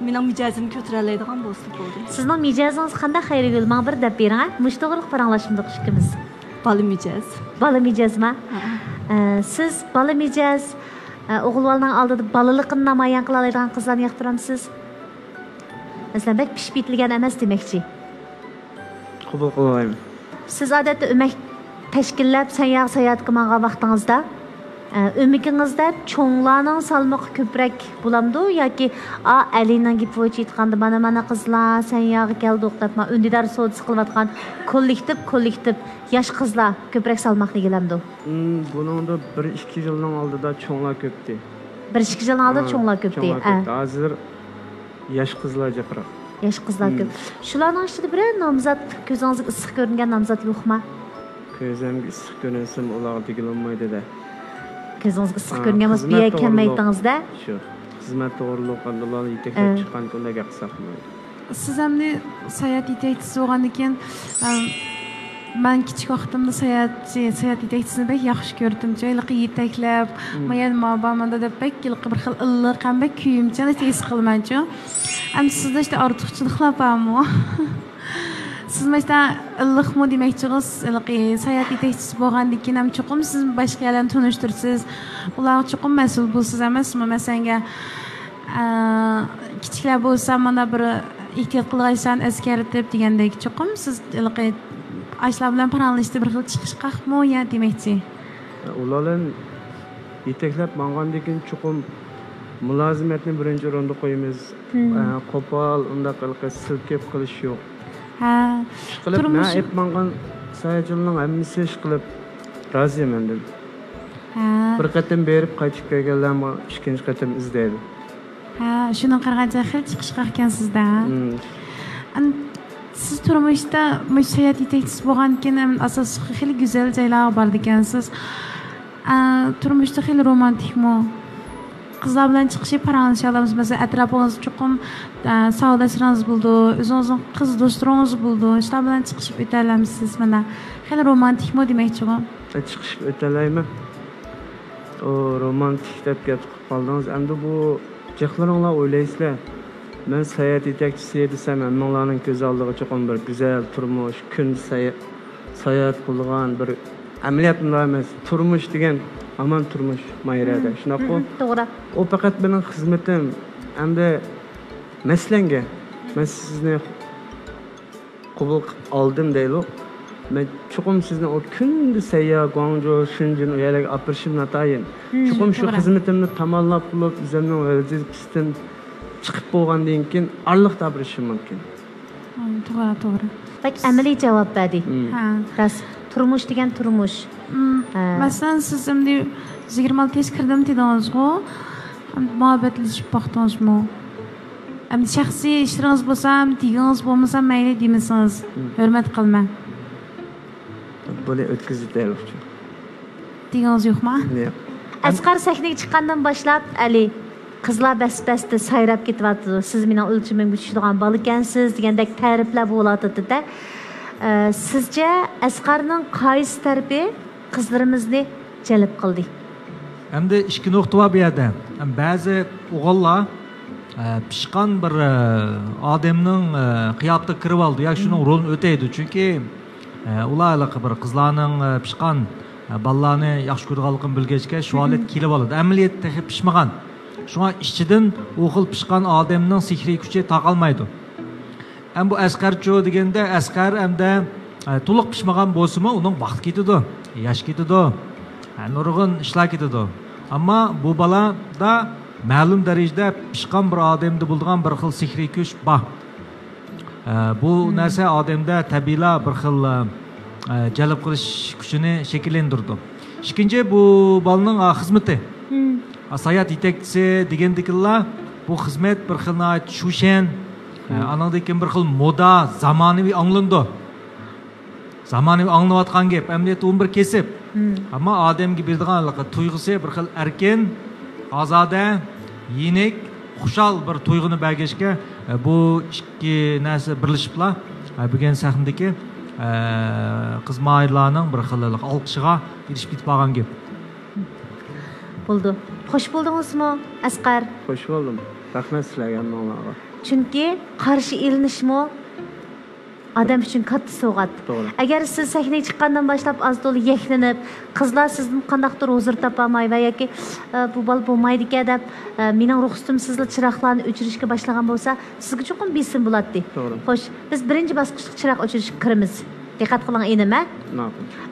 Mening mijozim ko'tara oladigan bo'lsa bo'ldi. Sizning mijozingiz qanday Xayrigul? Men bir deb bering, mush to'g'ri paranglashimdiq ikkimiz. Bola mijoz. Bola mijozmi? Siz bola mijoz o'g'illarning oldida bolaligini namoyon qila oladigan qizlarni yoqtiramsiz? Masalan, bak pishib yetilgan emas demoqchi. Qabul qilmayman. Siz odatda o'mak tashkillab sayohat qilmagan vaqtingizda o'mikingizda cho'nglarning salmoqi ko'proq bo'lamdi yoki Alining gap bo'yicha aytganda mana qizlar sayohatga keldik deb undidar savdosi qilayotgan kollektiv yosh qizlar ko'proq salmoqni egallamdi. Buningda 1-2 yilning oldida cho'nglar ko'pdi. 1-2 yilning oldida cho'nglar ko'pdi. Hozir yosh qizlar ko'proq. Yosh qizlar ko'p. Shularning ichida bir nomzod ko'zingizga issiq ko'ringan nomzod yo'qmi? Ko'zimga issiq ko'rinsam ular tegilmaydi-da. Ko'zingizga issiq ko'ringan bo'lsa biya ekanmaytingizda? Shu. Xizmat to'g'riliqlarni yetaklab chiqqan kunda gap saqlaydi. Siz hamni sayohat yetakchisi bo'lgandan keyin men kichik vaqtimda sayohat yetakchisini bek yaxshi ko'rdim. Joyliqi yetaklab, men ma'bamanda deb bek bir xil illiq ham bek kuyimchalik his qilmanchu. Ham sizda işte ortiqchiliklar bormi? Siz mesela illiqmi demoqchisiz, sayohat yetakchisi bo'lgandan keyin ham chuqum siz boshqalarni tanishtirsiz. Ular chuqum mas'ul bo'lsiz emasmi? Masalan, kichiklar bo'lsa mana bir ehtiyot qilgan eskartib degandek chuqum siz ashlar bilan paranglashda bir xil chiqishqaqmi ya demoqchi. Ularni yetaklab mangandan keyin chuqum mulozimatni birinchi o'rinda qo'yamiz. Qo'pol unda silkib qilish yo'q. Turmush ep mangan sayajilning hammasi ish qilib roziman deb. Bir qatam berib qaytib kelganlar ikkinchi qatam izlaydi. Shuni qaragancha xil chiqishqaq ekansizda. Siz turmushda sayohat yetakchisi bo'lgandan keyin asosiy xil go'zal joylar bor ekansiz. Turmushda xil romantikmi? Qizlar bilan chiqishib paranglashib olamiz. Masalan, atrofingiz chuqum savdochilaringiz bo'ldi, o'zingizning qiz do'stlaringiz bo'ldi. Shular bilan chiqishib o'ta olamisiz? Mana xil romantikmi demoqchiman. Chiqishib o'talaymi? O romantik deb gap qoldingiz. Endi bu jiqlaringlar o'ylaysizlar. Men sayohat yetakchisi desam, hammalarning ko'z oldiga chuqum bir go'zal turmush, kun sayohat qilgan bir amaliyot emas, turmush degan aman turmush Mayrada. Shunaqa. To'g'ri. O faqat mening xizmatim. Endi maslanga men sizni qabul oldim deylik. Men chuqum sizni o kunda sayyoh Guangzhou, Shenzhen u yerlarga olib borishim natayin. Chuqum shu xizmatimni tamomlab bo'lib, o'zimning vazifamdan chiqib bo'lgandan keyin orliq topirishim mumkin. To'g'ri. Bak, amaliy javob berdi. Ras turmush degan turmush. Masalan, siz endi 26 yosh kirdim dedingiz-ku. Muhabbatlashib boqdingizmi? Endi shaxsiy ishlaringiz bo'lsa ham, degingiz bo'lmasa mayli demisangiz, hurmat qilman. Böyle ötküzü deyildi. Degingiz yo'qmi? Yo'q. Asqar sahnaga chiqqandan boshlab Ali qizlar bas-basda sayrab ketyapti. Siz mening o'lchimimga tushadigan bola ekansiz degandek ta'riflar bo'layotdi-da. Sizce Asqarning qaysi tarafi qizlarimizni jalb qildi? Endi ikki nuqta bor bu yerda. Ba'zi o'g'illar pishqan bir odamning qiyofatiga kirib oldi yoki shuning rolini o'taydi. Chunki ular bir qizlarning pishqan bolalarni yaxshi ko'rganligini bilgachga shu holat kelib oladi. Amaliyotda pishmagan. Shunga ichidan u xil pishqan odamning sihriy kuchi taqalmaydi. Ham bu Asqarcho deganda Asqar hamda to'liq pishmagan bo'lsa-mu, uning vaqt ketadi, yosh ketadi, nurg'un ishlar ketadi. Ammo bu bolada ma'lum darajada pishqan bir odamda bo'lgan bir xil sihriy kuch bor. Bu narsa odamda tabiiyla bir xil jalb qilish kuchini shakllantirdi. Ikkinchi bu bolaning xizmati. Sayat yetakchisi degandikilar bu xizmat bir xil shushan, anadagi bir xil moda, zamonaviy anglandi. Zamonaviy anglayotgan gap, amniyat 11 kesib. Ammo odamga beradigan tuyg'usi bir xil erkin, ozoda, yenik, xushal bir tuyg'uni bergishga bu ikki narsa birlashiblar. Bugun sahnadagi qiz maylarning bir xil olqishiga erishib ketib qolgan gap. Bo'ldi. Xo'sh bo'ldingizmi, Asqar? Xo'sh bo'ldim. Rahmat sizlarga hammalarga. Chunki qarshi ilinishmi odam uchun katta sovg'at. Agar siz sahnaga chiqqandan boshlab azdoli yaklanib, qizlar sizdan qandaqdir huzur topolmay va yoki bu bol bo'lmaydi ekan deb mening ruxsatimsizlik chiroqlarni o'chirishga boshlagan bo'lsa, sizga cho'qim besim bo'ladi. Xo'sh, biz birinchi bosqichda chiroq o'chirishga kiramiz. Diqqat qiling enimi?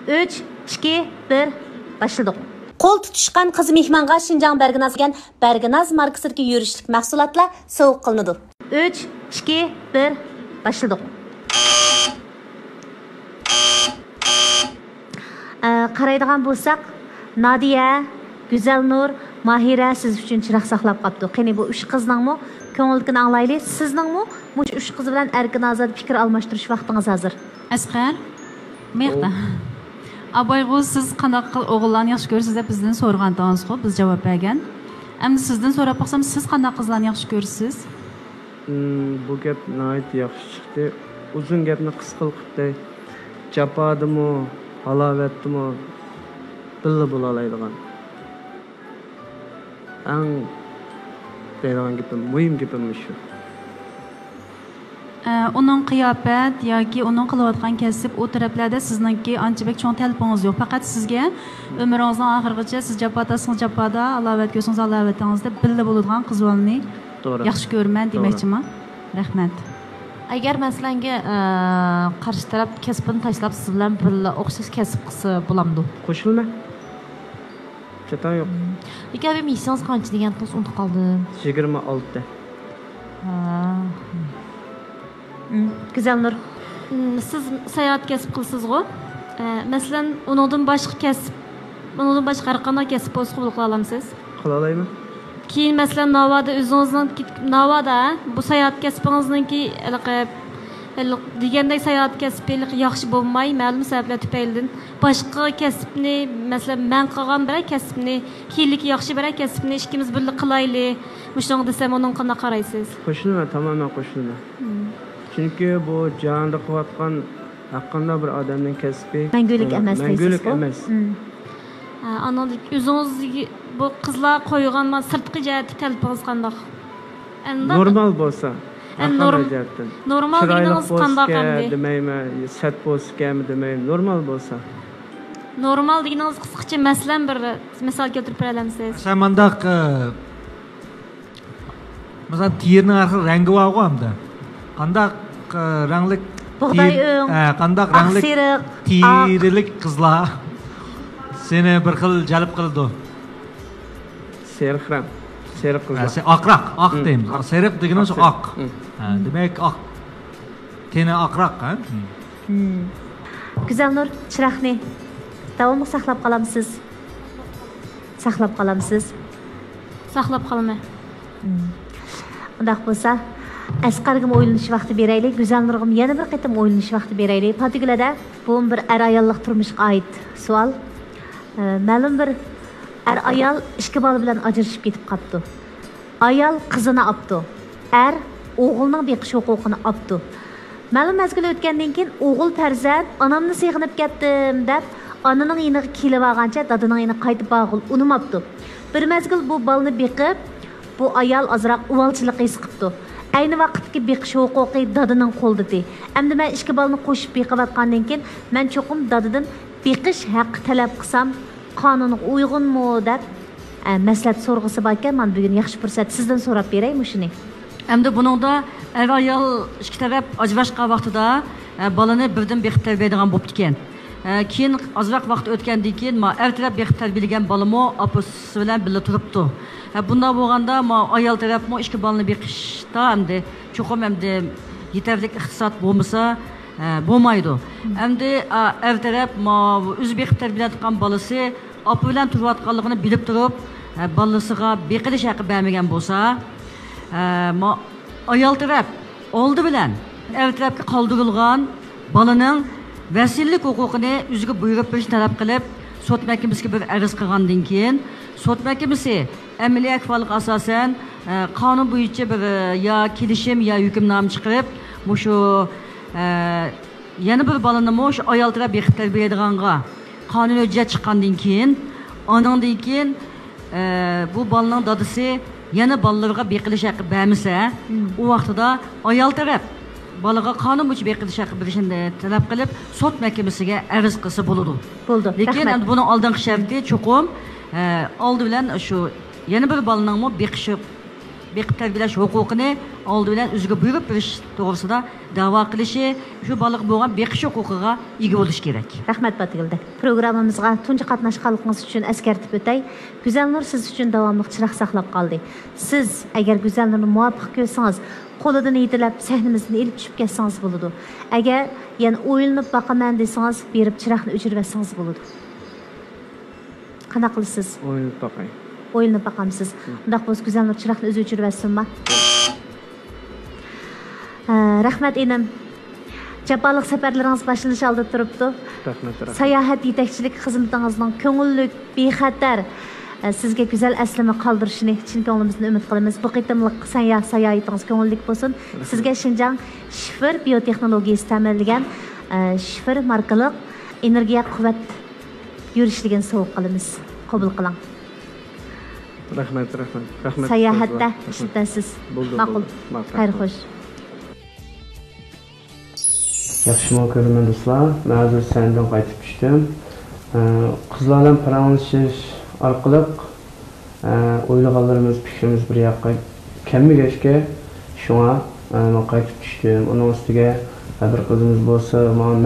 3, 2, 1, başladik. Qo'l tutishgan qiz mehmonga Shinjang Bergnaz degan Bergnaz markasidagi yurishlik mahsulotlar sovg'a qilinadi. 3, 2, 1, başladik. Qaraydigan bo'lsak, Nadiya, Güzelnur, Mahira siz uchun chiroq saqlab qopdi. Qani bu 3 qizningmi ko'ngilini anglaylik. Sizningmi bu 3 qiz bilan erkin ozod fikr almashtirish vaqtingiz hozir. Asqar, mehda. Abayğu siz qanday o'g'illarni yaxshi ko'rasiz deb bizdan so'ragandingiz-ku, biz javob bergan. Endi sizdan so'rab qo'ysam, siz qanday qizlarni yaxshi ko'rasiz? Bu gap nihoyat yaxshi chiqdi. Uzun gapni qisqa qilibdi. Japadimi, halovatdimi billa bo'la oladigan. Eng deydigan gapim, muhim gapim shu. Onun qiyofat yoki uning qilayotgan kasb o taraflarda sizningki anchalik cho'ng talabingiz yo'q. Faqat sizga umringizning oxirigacha siz japadasiz japada, alovat ko'rsangiz alovatingizda billa bo'ladigan qizlarni yaxshi ko'raman demoqchiman. Rahmat. Agar masalanga qarshi taraf kasbini tashlab siz bilan birga o'xshash kasb qilsa bo'lamdi. Qo'shilma. Chatan yo'q. Lekin missionsiz qancha deganingiz unutib qoldim. 26. Güzelnur. Siz sayohat kasb qilsiz-ku. Masalan, uningdan boshqa kasb, uningdan boshqa har qanday kasb bo'lsa qabul qila olamsiz? Qila olayman. Keyin masalan Navoda o'zingizning Navoda bu sayohat kasbingizningki degandek sayohat kasbi yaxshi bo'lmay, ma'lum sabablar tufaylidan boshqa kasbni, masalan, men qilgan bir kasbni, keyinlik yaxshi bir kasbni ikkimiz birga qilaylik. Mushunga desam, uning qanday qaraysiz? Qo'shilma, tamamen qo'shilma. Çünkü bu canlı qilayotgan haqqında bir odamning kasbi mangulik emas. Mangulik emas. Anadek o'zingiz bu qizlar qo'ygan sirtqi jihati talabingiz qanday? Normal bo'lsa. Normal deganingiz qanday qanday? Demayman, sat bo'lsa-mi demayman, normal bo'lsa. Normal deganingiz qisqacha masalan bir misol keltirib bera olamsiz? Sen mandaq masalan terning har xil rangi bor-ku hamda. Qandaq ranglik qandaq ranglik terilik qizlar seni bir xil jalb qildi. Seriq rang, seriq qizlar. Oqroq, oq deymiz. Seriq degani shu oq. Demak oq. Teni oqroq, ha? Güzelnur, chiroqni davomli saqlab qolamsiz? Saqlab qolamsiz? Saqlab qolaman. Undaq bo'lsa, Asqarga o'ylanish vaqti beraylik, Güzelnurga yana bir qatam o'ylanish vaqti beraylik. Partikulada bu bir er ayollik turmushga oid savol. Ma'lum bir ayol ikki bola bilan ajrashib ketib qoldi. Ayol qizini olibdi. O'g'ilning beqish huquqini olibdi. Ma'lum mezgil o'tgandan keyin o'g'il farzand onamni seg'inib ketdim deb onaning yiniga kelib olgancha dadining yiniga qaytib borg'ul unimabdi. Bir mezgil bu balni beqib, bu ayol ozroq uvalchilik his qilibdi. Ayni vaqtdagi beqish huquqi dadining qo'lida. Endi men ikki balni qo'shib beqiyotgandan keyin men cho'qim dadidan beqish haqqi talab qilsam qonunga uyg'unmi deb maslahat so'rg'isi bor ekan. Men bugun yaxshi fursat sizdan so'rab beray shuni. Endi buningda ayol ikki taraf ajrashgan vaqtida balani birdan beqib tarbiyalagan bo'lib ekan. Keyin ozroq vaqt o'tgandan keyin er taraf beqib tarbiyalagan balamo opasi bilan birga turibdi. Bunda bo'lganda ayol tarafmi ikki balani beqishda endi cho'qim endi yetarli iqtisod bo'lmasa bo'lmaydi. Endi er taraf o'zi beqib tarbiyalayotgan balasi opa bilan turayotganligini bilib turib, balasiga beqilish haqqi bermagan bo'lsa, ayol taraf oldi bilan er tarafga qoldirilgan balaning vasiylik huquqini o'ziga buyurib berish talab qilib, sud mahkamasiga bir arz qilgandan keyin sud mahkamasi amaliy ahvolga asosan qonun bo'yicha bir yo kelishim yo hukmnoma chiqarib, shu yana bir balani shu ayol taraf beqib tarbiyalaydiganga qonun hujjat chiqqandan keyin, ondan keyin bu balaning dadasi yana balalarga beqilish haqqi bermasa, u vaqtida ayol taraf balaga qonun bo'yicha beqilish haqqi berishni talab qilib, sud mahkamasiga arz qilsa bo'ladi. Bo'ldi. Lekin endi buni oldingi sharti cho'qim oldi bilan shu yana bir balaning beqib tarbiyalash huquqini oldi bilan o'ziga buyurib berish to'g'risida da'vo qilishi, shu balaga bo'lgan beqish huquqiga ega bo'lish kerak. Rahmat Batigilda. Programmamizga tunji qatnashganligingiz uchun eskartib o'tay. Go'zalnur siz uchun davomli chiroq saqlab qoldi. Siz agar Go'zalnurni muvaffaq ko'rsangiz, qo'lidan yetilab sahnamizdan elib tushib ketsangiz bo'ladi. Agar yana o'yinib boqaman desangiz, berib chiroqni o'chirib olsangiz bo'ladi. Qana qilasiz? O'yinib boqay. O'yinib boqamsiz. Undaq bo'lsa Go'zalnur chiroqni o'zi o'chirib olsinmi? Rahmat enim. Japaliq safarlaringiz boshlanish oldi turibdi. Rahmat. Sayohat yetakchilik xizmatingizning ko'ngillik, bexatar sizga go'zal aslama qoldirishini chin ko'nglimizdan umid qilamiz. Bu qitimliq sayohatingiz ko'ngillik bo'lsin. Sizga Xinjiang Shifr biotexnologiyasi ta'minlangan Shifr markali energiya quvvat yurishligini sovg'a qilamiz. Qabul qiling. Rahmat. Sayohatda ishlatasiz. Ma'qul. Xayr xo'sh. Yaxshi ko'raman do'stlar. Men hozir sendan qaytib tushdim. Qizlar bilan paranlashish orqali o'ylaganlarimiz, fikrimiz bir yoqqa kelmagachga shunga men qaytib tushdim. Uning ustiga bir qizimiz bo'lsa,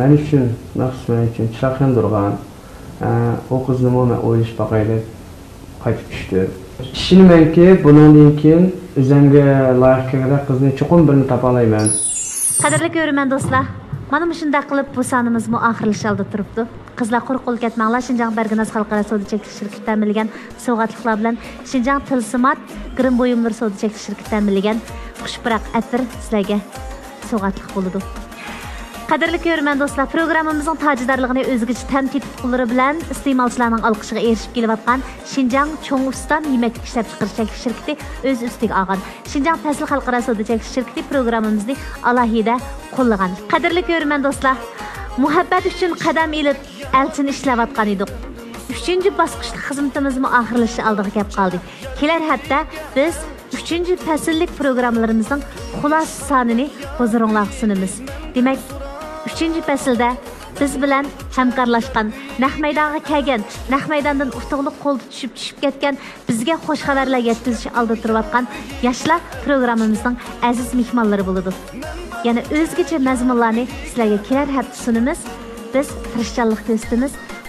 men uchun, maxsus men uchun chiroq yondirgan. O qizni men o'ylash baqay deb qaytib tushdim. Ishonamanki, bundan keyin o'zimga loyiq kelgan qizni chuqur birini topa olmayman. Qadrli ko'rman do'stlar. Mana shunday qilib bu sonimiz oxirlashib turibdi. Qizlar quruq ketmanglar. Xinjiang Bergnas xalqaro savdo cheklanish shirkati ta'minlagan sovg'atliklar bilan Xinjiang Tilsimat Grim buyumlar savdo cheklanish shirkati ta'minlagan xushbiroq atir sizlarga sovg'atlik bo'ladi. Qadrli ko'rman do'stlar, programmamizning tajidorligini o'zgacha tamkid qiluri bilan iste'molchilarning olqishiga erishib kelayotgan Xinjiang Cho'nguston yemaklik ishlab chiqarish shirkati o'z ustiga olgan. Xinjiang Fasl xalqaro savdo cheklanish shirkati programmamizni alohida qo'llagan. Qadrli ko'rman do'stlar, muhabbat uchun qadam ilib elchin ishlayotgan edik. 3-bosqichli xizmatimizni oxirlashga oldiga kelib qoldik. Kelar hafta biz 3-fasllik programmalarimizning xulos sonini huzuringizga sunamiz. Demak, 3-faslda biz bilan hamkorlashgan, naq maydonga kelgan, naq maydondan utuqliq qo'lda tushib ketgan, bizga xush xabarlar yetkazish oldi turayotgan yoshlar programmamizning aziz mehmonlari bo'ladi. Yana o'zgacha mazmunlarni sizlarga kelar hafta sunamiz. Biz tirishchanlik ko'rsatamiz.